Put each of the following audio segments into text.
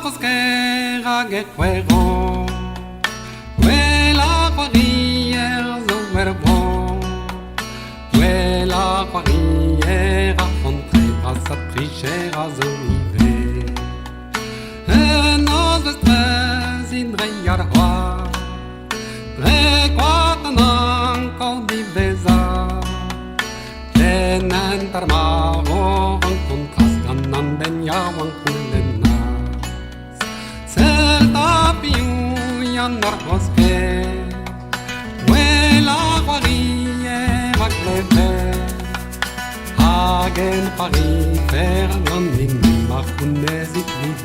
C'hozhkêr hag Kerc'hwerv, la c'hoarière zo bro, la c'hoarière a fantret a sa tricheur a zo irait. Nos vestres irait ar Koad-An-Anaon encore Denez ar manoir contrast gant an Ankoù Yann Ar C'hozhkêr, la c'hoarière hag verrait, hag en Paris fer an min mar kounez it vid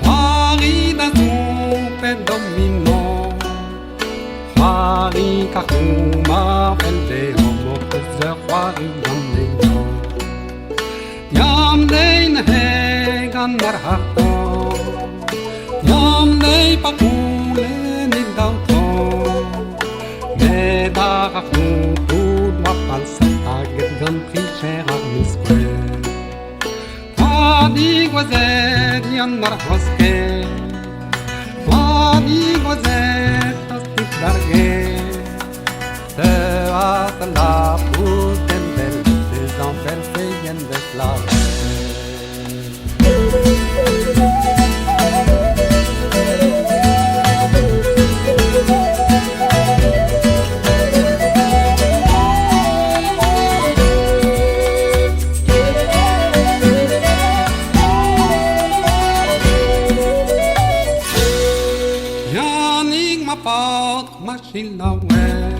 c'hoari d'Ankou peut domino, c'hoari Ankoù ma fait homme c'hoari d'Anaon. Denez Yann Ar C'hozhkêr, pas coulé ni d'auto, mais Ankoù tout doit passer à gant tricheur hag Yann Ar C'hozhkêr, tostit darguer, te hat la pousse den bel, des enfers feien de slave. Machine away.